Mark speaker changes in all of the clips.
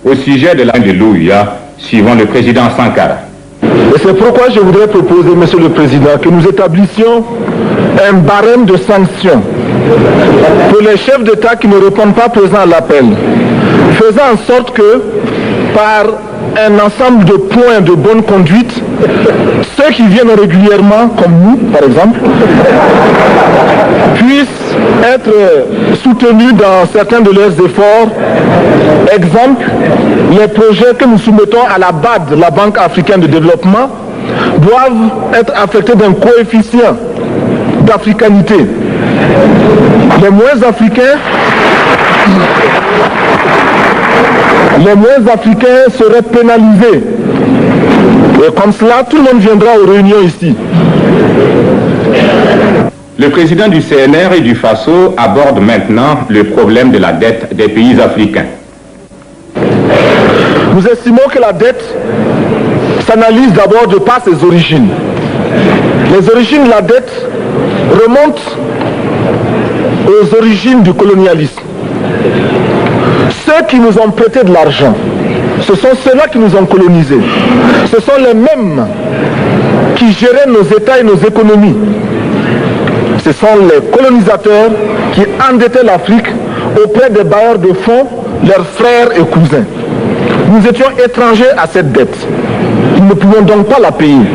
Speaker 1: au sujet de l'Alléluia, suivant le président Sankara.
Speaker 2: Et c'est pourquoi je voudrais proposer, Monsieur le Président, que nous établissions un barème de sanctions pour les chefs d'État qui ne répondent pas présents à l'appel, faisant en sorte que, par un ensemble de points de bonne conduite, ceux qui viennent régulièrement, comme nous par exemple, puissent être soutenus dans certains de leurs efforts. Exemple, les projets que nous soumettons à la BAD, la Banque africaine de développement, doivent être affectés d'un coefficient d'africanité. Les moins africains seraient pénalisés. Et comme cela, tout le monde viendra aux réunions ici.
Speaker 1: Le président du CNR et du FASO aborde maintenant le problème de la dette des pays africains.
Speaker 2: Nous estimons que la dette s'analyse d'abord de par ses origines. Les origines de la dette remontent aux origines du colonialisme. Ceux qui nous ont prêté de l'argent, ce sont ceux-là qui nous ont colonisés. Ce sont les mêmes qui géraient nos États et nos économies. Ce sont les colonisateurs qui endettaient l'Afrique auprès des bailleurs de fonds, leurs frères et cousins. Nous étions étrangers à cette dette. Nous ne pouvions donc pas la payer.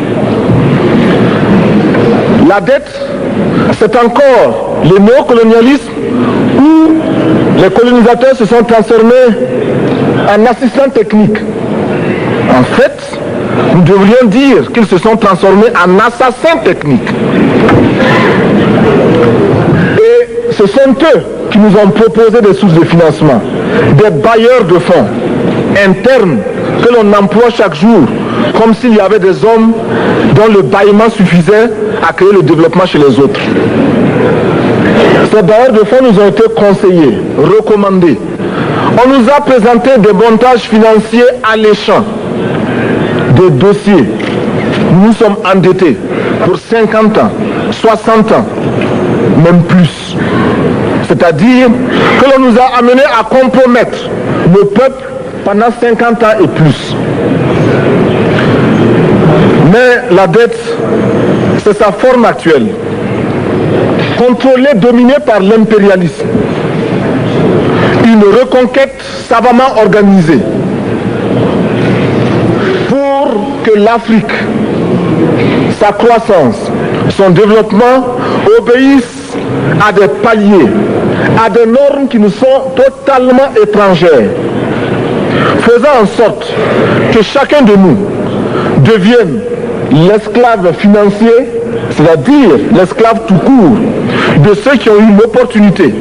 Speaker 2: La dette, c'est encore le néocolonialisme où les colonisateurs se sont transformés en assistants techniques. En fait, nous devrions dire qu'ils se sont transformés en assassins techniques. Et ce sont eux qui nous ont proposé des sources de financement, des bailleurs de fonds internes que l'on emploie chaque jour, comme s'il y avait des hommes dont le bâillement suffisait à créer le développement chez les autres. Ces bailleurs de fonds nous ont été conseillés, recommandés. On nous a présenté des montages financiers alléchants, des dossiers. Nous sommes endettés pour 50 ans, 60 ans, même plus. C'est-à-dire que l'on nous a amenés à compromettre le peuple pendant 50 ans et plus. Mais la dette, c'est sa forme actuelle. Contrôlée, dominée par l'impérialisme. Une reconquête savamment organisée pour que l'Afrique, sa croissance, son développement obéissent à des paliers, à des normes qui nous sont totalement étrangères, faisant en sorte que chacun de nous devienne l'esclave financier, c'est-à-dire l'esclave tout court, de ceux qui ont eu l'opportunité,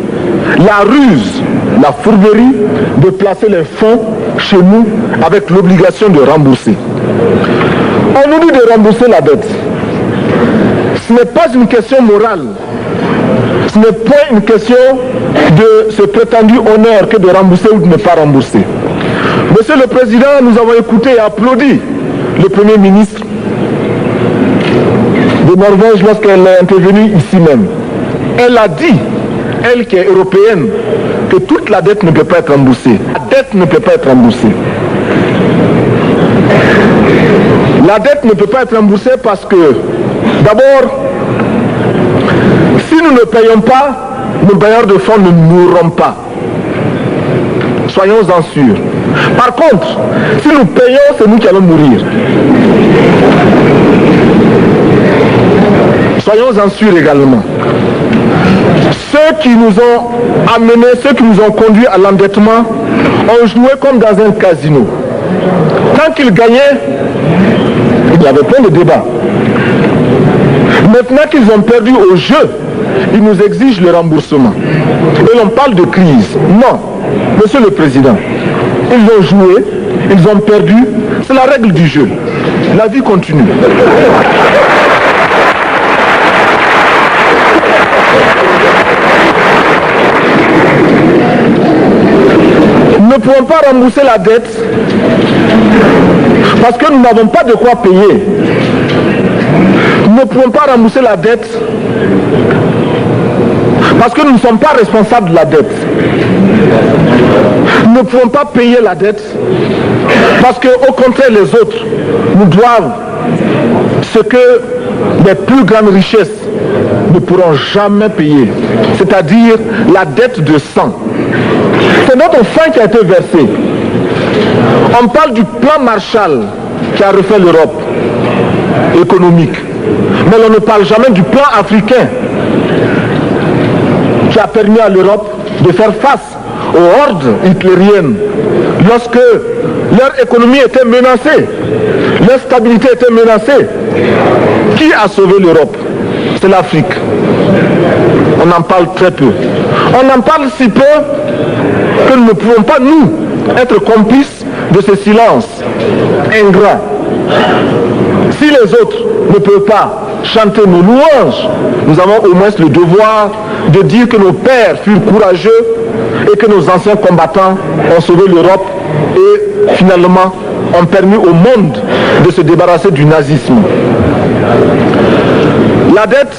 Speaker 2: la ruse, la fourberie de placer les fonds chez nous avec l'obligation de rembourser. On nous dit de rembourser la dette. Ce n'est pas une question morale. Ce n'est pas une question de ce prétendu honneur que de rembourser ou de ne pas rembourser. Monsieur le Président, nous avons écouté et applaudi le Premier ministre de Norvège lorsqu'elle est intervenue ici même. Elle a dit, elle qui est européenne, que toute la dette ne peut pas être remboursée. La dette ne peut pas être remboursée. La dette ne peut pas être remboursée parce que, d'abord, si nous ne payons pas, nos bailleurs de fonds ne mourront pas. Soyons-en sûrs. Par contre, si nous payons, c'est nous qui allons mourir. Soyons-en sûrs également. Ceux qui nous ont amenés, ceux qui nous ont conduits à l'endettement, ont joué comme dans un casino. Quand ils gagnaient, il y avait plein de débats. Maintenant qu'ils ont perdu au jeu, ils nous exigent le remboursement. Et l'on parle de crise. Non, Monsieur le Président, ils ont joué, ils ont perdu, c'est la règle du jeu. La vie continue. Nous ne pouvons pas rembourser la dette parce que nous n'avons pas de quoi payer. Nous ne pouvons pas rembourser la dette Parce que nous ne sommes pas responsables de la dette. Nous ne pouvons pas payer la dette parce qu'au contraire, les autres nous doivent ce que les plus grandes richesses ne pourront jamais payer, c'est-à-dire la dette de sang. C'est notre sang qui a été versé. On parle du plan Marshall qui a refait l'Europe économique, mais on ne parle jamais du plan africain qui a permis à l'Europe de faire face aux hordes hitlériennes lorsque leur économie était menacée, leur stabilité était menacée. Qui a sauvé l'Europe? C'est l'Afrique. On en parle très peu. On en parle si peu que nous ne pouvons pas, nous, être complices de ce silence ingrat. Si les autres ne peuvent pas chanter nos louanges, nous avons au moins le devoir de dire que nos pères furent courageux et que nos anciens combattants ont sauvé l'Europe et finalement ont permis au monde de se débarrasser du nazisme. La dette,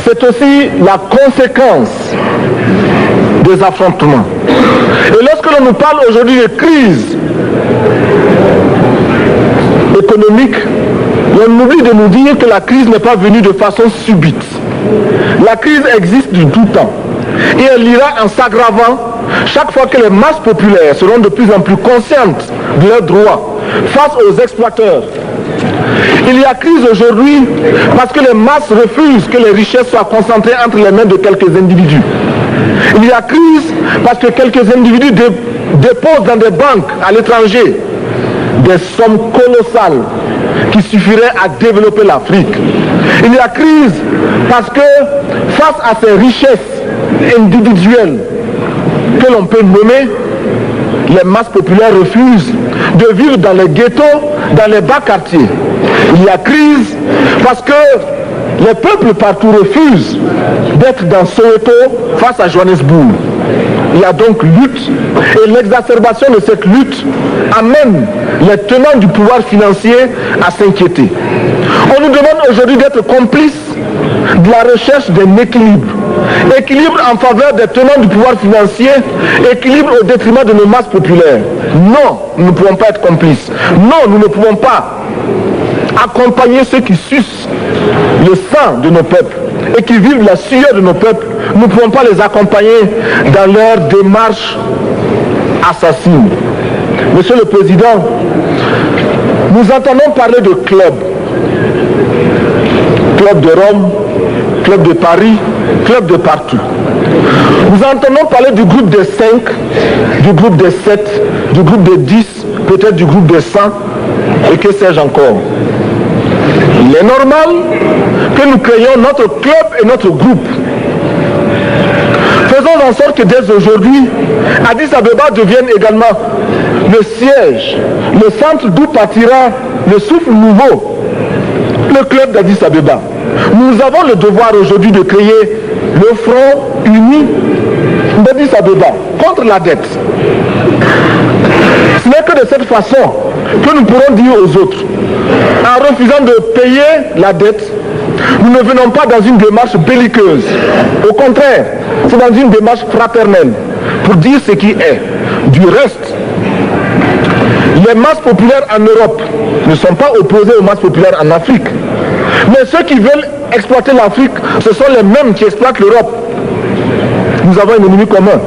Speaker 2: c'est aussi la conséquence des affrontements. Et lorsque l'on nous parle aujourd'hui de crise économique, on oublie de nous dire que la crise n'est pas venue de façon subite. La crise existe du tout temps. Et elle ira en s'aggravant chaque fois que les masses populaires seront de plus en plus conscientes de leurs droits face aux exploiteurs. Il y a crise aujourd'hui parce que les masses refusent que les richesses soient concentrées entre les mains de quelques individus. Il y a crise parce que quelques individus déposent dans des banques à l'étranger des sommes colossales qui suffiraient à développer l'Afrique. Il y a crise parce que face à ces richesses individuelles que l'on peut nommer, les masses populaires refusent de vivre dans les ghettos, dans les bas quartiers. Il y a crise parce que les peuples partout refusent d'être dans Soweto face à Johannesburg. Il y a donc lutte et l'exacerbation de cette lutte amène les tenants du pouvoir financier à s'inquiéter. On nous demande aujourd'hui d'être complices de la recherche d'un équilibre. Équilibre en faveur des tenants du pouvoir financier, équilibre au détriment de nos masses populaires. Non, nous ne pouvons pas être complices. Non, nous ne pouvons pas accompagner ceux qui sucent le sang de nos peuples et qui vivent la sueur de nos peuples. Nous ne pouvons pas les accompagner dans leur démarche assassine. Monsieur le Président, nous entendons parler de clubs. Club de Rome, club de Paris, club de partout. Nous entendons parler du groupe des 5, du groupe des 7, du groupe des 10, peut-être du groupe des 100, et que sais-je encore. Il est normal que nous créions notre club et notre groupe. Faisons en sorte que dès aujourd'hui, Addis Abeba devienne également le siège, le centre d'où partira le souffle nouveau, le club d'Addis Abeba. Nous avons le devoir aujourd'hui de créer le front uni d'Addis Abeba contre la dette. Ce n'est que de cette façon que nous pourrons dire aux autres, en refusant de payer la dette, nous ne venons pas dans une démarche belliqueuse. Au contraire, c'est dans une démarche fraternelle pour dire ce qui est. Du reste, les masses populaires en Europe ne sont pas opposées aux masses populaires en Afrique. Mais ceux qui veulent exploiter l'Afrique, ce sont les mêmes qui exploitent l'Europe. Nous avons un ennemi commun.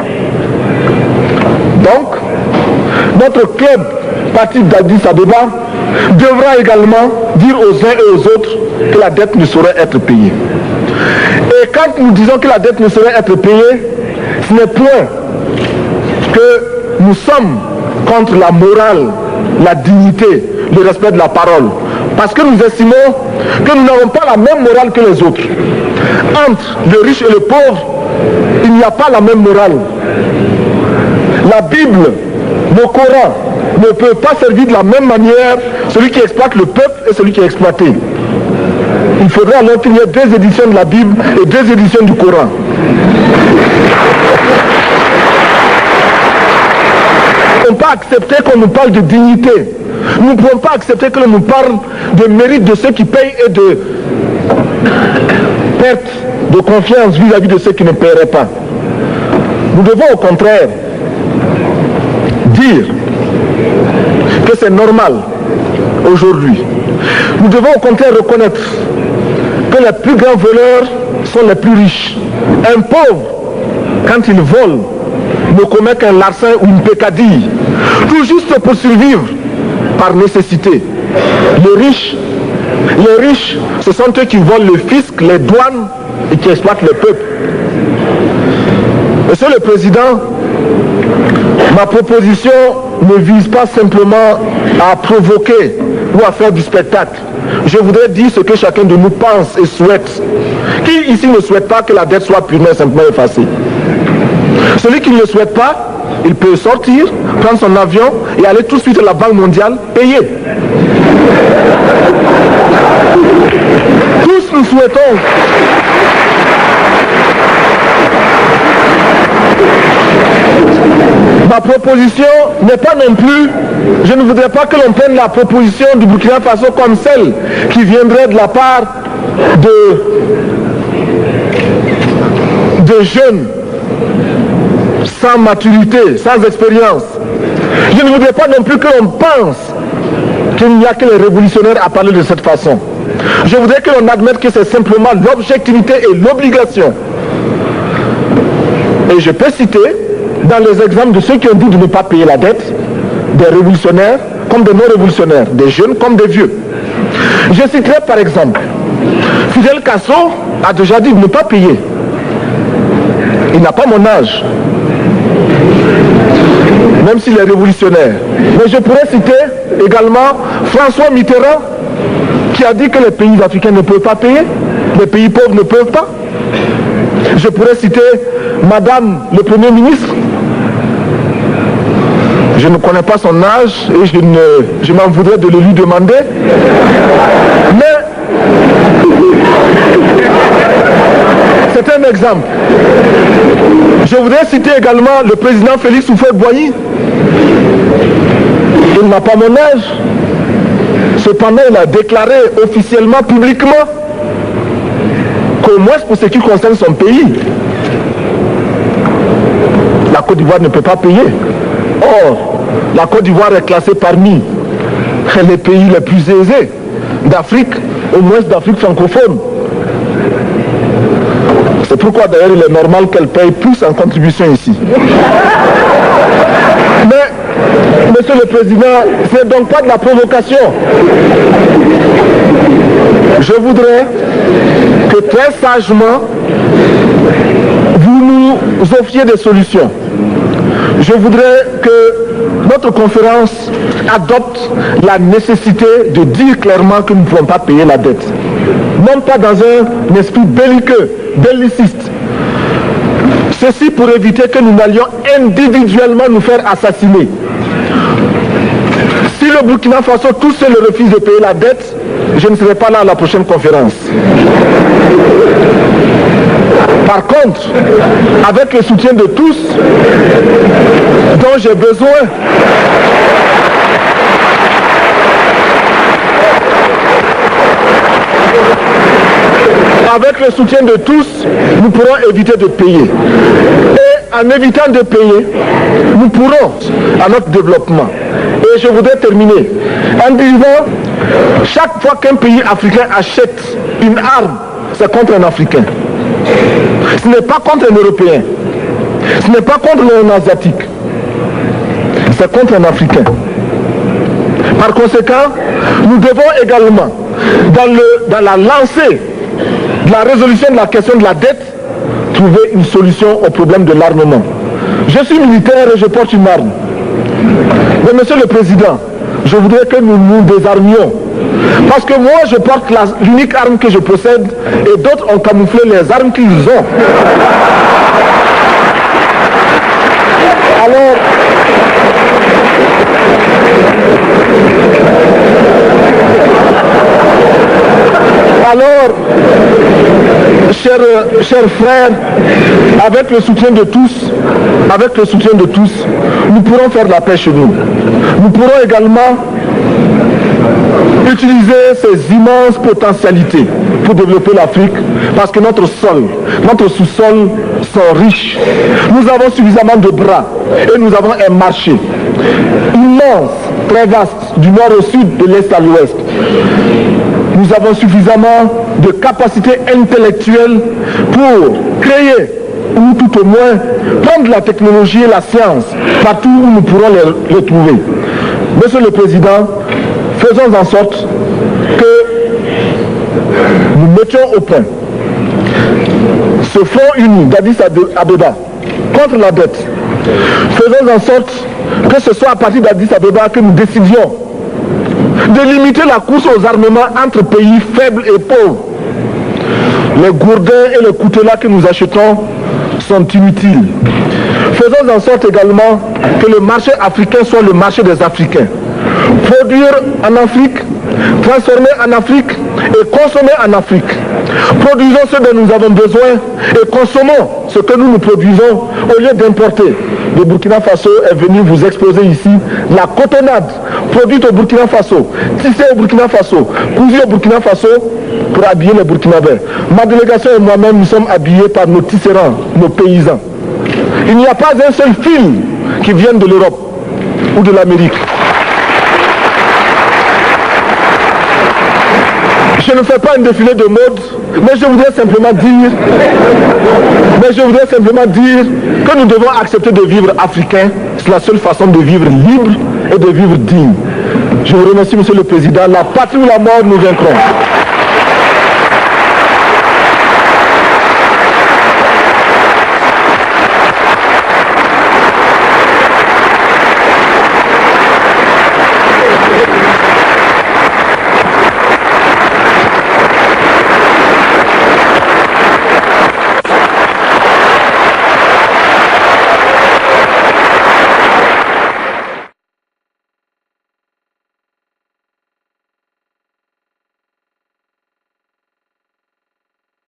Speaker 2: Donc, notre club, parti d'Addis Abeba, devra également dire aux uns et aux autres que la dette ne saurait être payée. Et quand nous disons que la dette ne saurait être payée, ce n'est point que nous sommes contre la morale, la dignité, le respect de la parole. Parce que nous estimons que nous n'avons pas la même morale que les autres. Entre le riche et le pauvre, il n'y a pas la même morale. La Bible, le Coran, ne peut pas servir de la même manière celui qui exploite le peuple et celui qui est exploité. Il faudrait alors qu'il y ait deux éditions de la Bible et deux éditions du Coran. Nous ne pouvons pas accepter qu'on nous parle de dignité. Nous ne pouvons pas accepter que l'on nous parle de mérite de ceux qui payent et de perte de confiance vis-à-vis de ceux qui ne paieraient pas. Nous devons au contraire dire que c'est normal aujourd'hui. Nous devons au contraire reconnaître que les plus grands voleurs sont les plus riches. Un pauvre, quand il vole, ne commet qu'un larcin ou une peccadille, tout juste pour survivre par nécessité. Les riches, ce sont eux qui volent le fisc, les douanes et qui exploitent le peuple. Monsieur le Président, ma proposition ne vise pas simplement à provoquer ou à faire du spectacle. Je voudrais dire ce que chacun de nous pense et souhaite. Qui ici ne souhaite pas que la dette soit purement et simplement effacée? Celui qui ne le souhaite pas, il peut sortir, prendre son avion et aller tout de suite à la Banque mondiale payer. Tous nous souhaitons ma proposition n'est pas non plus, je ne voudrais pas que l'on prenne la proposition du Burkina Faso comme celle qui viendrait de la part de jeunes sans maturité, sans expérience. Je ne voudrais pas non plus que l'on pense qu'il n'y a que les révolutionnaires à parler de cette façon. Je voudrais que l'on admette que c'est simplement l'objectivité et l'obligation. Et je peux citer dans les exemples de ceux qui ont dit de ne pas payer la dette, des révolutionnaires comme des non-révolutionnaires, des jeunes comme des vieux. Je citerai par exemple, Fidel Castro a déjà dit de ne pas payer. Il n'a pas mon âge, même s'il est révolutionnaire. Mais je pourrais citer également François Mitterrand, qui a dit que les pays africains ne peuvent pas payer, les pays pauvres ne peuvent pas. Je pourrais citer Madame le Premier ministre. Je ne connais pas son âge et je m'en voudrais de le lui demander. Mais c'est un exemple. Je voudrais citer également le président Félix Houphouët-Boigny. Il n'a pas mon âge. Cependant, il a déclaré officiellement, publiquement, qu'au moins pour ce qui concerne son pays, la Côte d'Ivoire ne peut pas payer. Or, la Côte d'Ivoire est classée parmi les pays les plus aisés d'Afrique, au moins d'Afrique francophone. C'est pourquoi d'ailleurs il est normal qu'elle paye plus en contribution ici. Mais, Monsieur le Président, ce n'est donc pas de la provocation. Je voudrais que très sagement, vous nous offriez des solutions. Je voudrais que notre conférence adopte la nécessité de dire clairement que nous ne pouvons pas payer la dette. Non pas dans un esprit belliqueux, belliciste. Ceci pour éviter que nous n'allions individuellement nous faire assassiner. Si le Burkina Faso tout seul refuse de payer la dette, je ne serai pas là à la prochaine conférence. Par contre, avec le soutien de tous, dont j'ai besoin, avec le soutien de tous, nous pourrons éviter de payer. Et en évitant de payer, nous pourrons à notre développement. Et je voudrais terminer en disant, chaque fois qu'un pays africain achète une arme, c'est contre un Africain. Ce n'est pas contre un Européen. Ce n'est pas contre un Asiatique. C'est contre un Africain. Par conséquent, nous devons également, dans la lancée de la résolution de la question de la dette, trouver une solution au problème de l'armement. Je suis militaire et je porte une arme. Mais Monsieur le Président, je voudrais que nous nous désarmions. Parce que moi, je porte l'unique arme que je possède et d'autres ont camouflé les armes qu'ils ont. Alors, chers frères, avec le soutien de tous, nous pourrons faire de la paix chez nous. Nous pourrons également utiliser ces immenses potentialités pour développer l'Afrique, parce que notre sol, notre sous-sol sont riches. Nous avons suffisamment de bras et nous avons un marché immense, très vaste, du nord au sud, de l'est à l'ouest. Nous avons suffisamment de capacités intellectuelles pour créer, ou tout au moins prendre la technologie et la science partout où nous pourrons les trouver. Monsieur le Président, faisons en sorte que nous mettions au point ce front uni d'Addis Abeba contre la dette. Faisons en sorte que ce soit à partir d'Addis Abeba que nous décidions de limiter la course aux armements entre pays faibles et pauvres. Les gourdins et les coutelas que nous achetons sont inutiles. Faisons en sorte également que le marché africain soit le marché des Africains. Produire en Afrique, transformer en Afrique et consommer en Afrique. Produisons ce dont nous avons besoin et consommons ce que nous produisons au lieu d'importer. Le Burkina Faso est venu vous exposer ici la cotonnade produite au Burkina Faso, tissée au Burkina Faso, cousue au Burkina Faso pour habiller les Burkinabés. Ma délégation et moi-même, nous sommes habillés par nos tisserands, nos paysans. Il n'y a pas un seul fil qui vienne de l'Europe ou de l'Amérique. Je ne fais pas un défilé de mode, mais je voudrais simplement dire que nous devons accepter de vivre africain. C'est la seule façon de vivre libre et de vivre digne. Je vous remercie, Monsieur le Président. La patrie ou la mort, nous vaincrons.